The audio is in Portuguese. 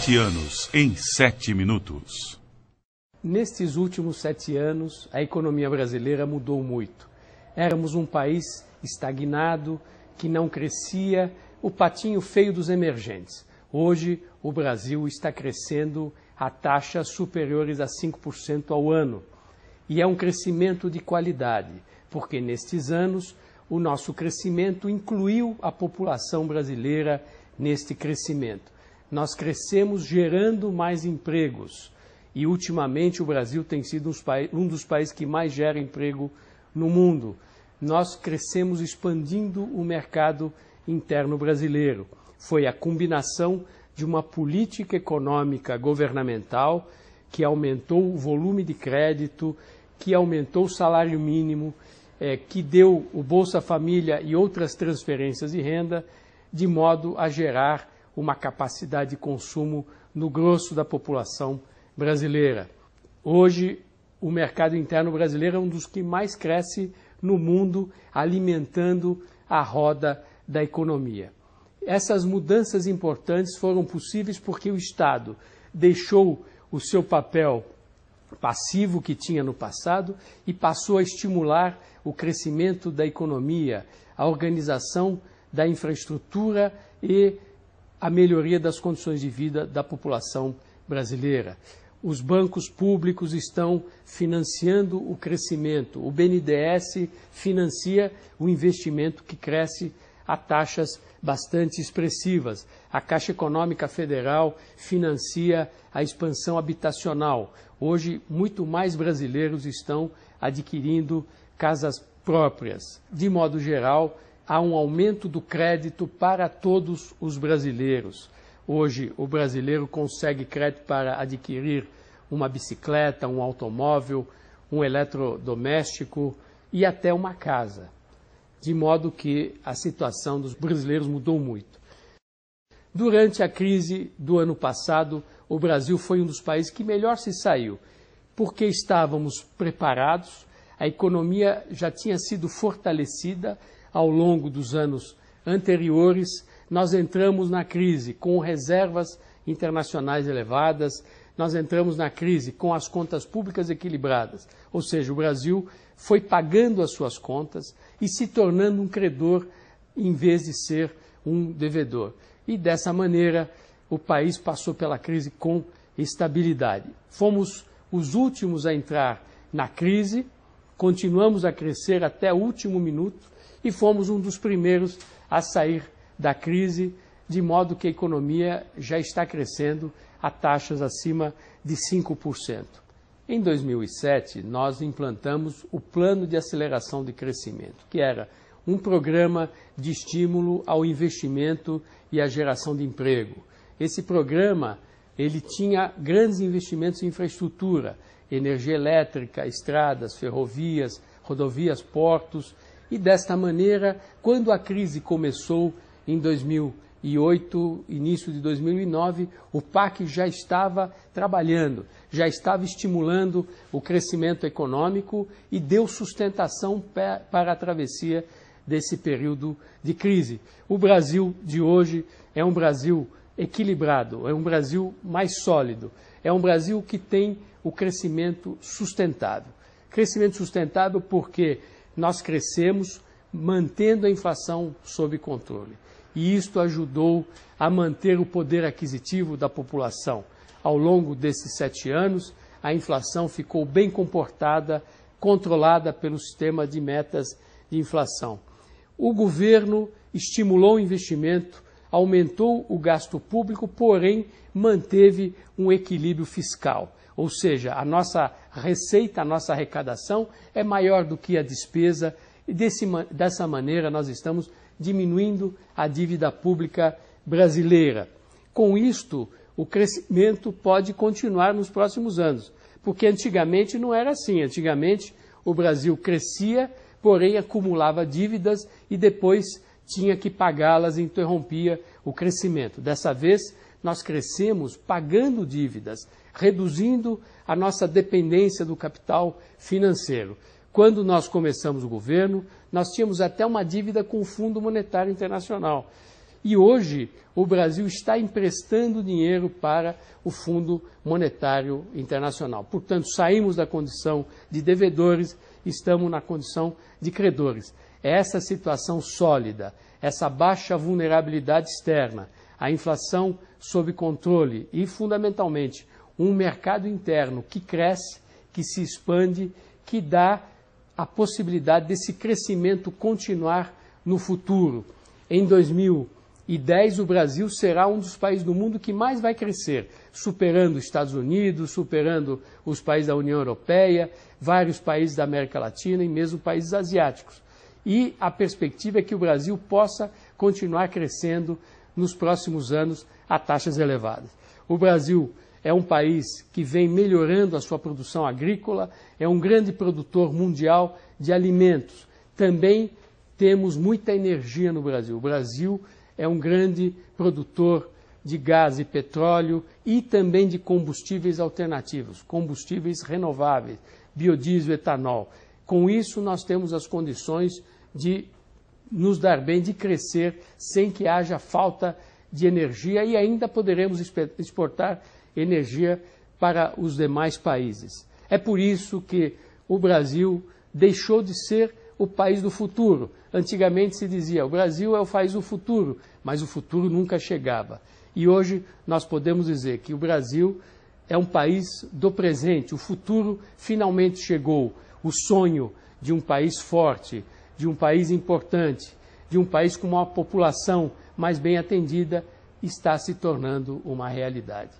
7 anos em 7 minutos. Nestes últimos 7 anos, a economia brasileira mudou muito. Éramos um país estagnado, que não crescia, o patinho feio dos emergentes. Hoje, o Brasil está crescendo a taxas superiores a 5% ao ano. E é um crescimento de qualidade, porque nestes anos, o nosso crescimento incluiu a população brasileira neste crescimento. Nós crescemos gerando mais empregos e, ultimamente, o Brasil tem sido um dos países que mais gera emprego no mundo. Nós crescemos expandindo o mercado interno brasileiro. Foi a combinação de uma política econômica governamental que aumentou o volume de crédito, que aumentou o salário mínimo, que deu o Bolsa Família e outras transferências de renda, de modo a gerar uma capacidade de consumo no grosso da população brasileira. Hoje, o mercado interno brasileiro é um dos que mais cresce no mundo, alimentando a roda da economia. Essas mudanças importantes foram possíveis porque o Estado deixou o seu papel passivo que tinha no passado e passou a estimular o crescimento da economia, a organização da infraestrutura e a melhoria das condições de vida da população brasileira. Os bancos públicos estão financiando o crescimento. O BNDES financia o investimento que cresce a taxas bastante expressivas. A Caixa Econômica Federal financia a expansão habitacional. Hoje, muito mais brasileiros estão adquirindo casas próprias. De modo geral, há um aumento do crédito para todos os brasileiros. Hoje, o brasileiro consegue crédito para adquirir uma bicicleta, um automóvel, um eletrodoméstico e até uma casa. De modo que a situação dos brasileiros mudou muito. Durante a crise do ano passado, o Brasil foi um dos países que melhor se saiu, porque estávamos preparados, a economia já tinha sido fortalecida ao longo dos anos anteriores. Nós entramos na crise com reservas internacionais elevadas, nós entramos na crise com as contas públicas equilibradas, ou seja, o Brasil foi pagando as suas contas e se tornando um credor em vez de ser um devedor. E dessa maneira o país passou pela crise com estabilidade. Fomos os últimos a entrar na crise, continuamos a crescer até o último minuto e fomos um dos primeiros a sair da crise, de modo que a economia já está crescendo a taxas acima de 5%. Em 2007, nós implantamos o Plano de Aceleração de Crescimento, que era um programa de estímulo ao investimento e à geração de emprego. Esse programa ele tinha grandes investimentos em infraestrutura, energia elétrica, estradas, ferrovias, rodovias, portos, e desta maneira, quando a crise começou em 2008, início de 2009, o PAC já estava trabalhando, já estava estimulando o crescimento econômico e deu sustentação para a travessia desse período de crise. O Brasil de hoje é um Brasil equilibrado, é um Brasil mais sólido, é um Brasil que tem o crescimento sustentável. Crescimento sustentável porque nós crescemos mantendo a inflação sob controle. E isto ajudou a manter o poder aquisitivo da população. Ao longo desses 7 anos, a inflação ficou bem comportada, controlada pelo sistema de metas de inflação. O governo estimulou o investimento, aumentou o gasto público, porém manteve um equilíbrio fiscal. Ou seja, a nossa receita, a nossa arrecadação é maior do que a despesa e dessa maneira nós estamos diminuindo a dívida pública brasileira. Com isto, o crescimento pode continuar nos próximos anos, porque antigamente não era assim. Antigamente o Brasil crescia, porém acumulava dívidas e depois tinha que pagá-las e interrompia o crescimento. Dessa vez, nós crescemos pagando dívidas, reduzindo a nossa dependência do capital financeiro. Quando nós começamos o governo, nós tínhamos até uma dívida com o Fundo Monetário Internacional. E hoje o Brasil está emprestando dinheiro para o Fundo Monetário Internacional. Portanto, saímos da condição de devedores, estamos na condição de credores. Essa situação sólida, essa baixa vulnerabilidade externa, a inflação sob controle e, fundamentalmente, um mercado interno que cresce, que se expande, que dá a possibilidade desse crescimento continuar no futuro. Em 2010, o Brasil será um dos países do mundo que mais vai crescer, superando os Estados Unidos, superando os países da União Europeia, vários países da América Latina e mesmo países asiáticos. E a perspectiva é que o Brasil possa continuar crescendo nos próximos anos a taxas elevadas. O Brasil é um país que vem melhorando a sua produção agrícola, é um grande produtor mundial de alimentos. Também temos muita energia no Brasil. O Brasil é um grande produtor de gás e petróleo e também de combustíveis alternativos, combustíveis renováveis, biodiesel, etanol. Com isso, nós temos as condições de nos dar bem, de crescer, sem que haja falta de energia e ainda poderemos exportar energia para os demais países. É por isso que o Brasil deixou de ser o país do futuro. Antigamente se dizia, o Brasil é o país do futuro, mas o futuro nunca chegava. E hoje nós podemos dizer que o Brasil é um país do presente, o futuro finalmente chegou. O sonho de um país forte, de um país importante, de um país com uma população mais bem atendida, está se tornando uma realidade.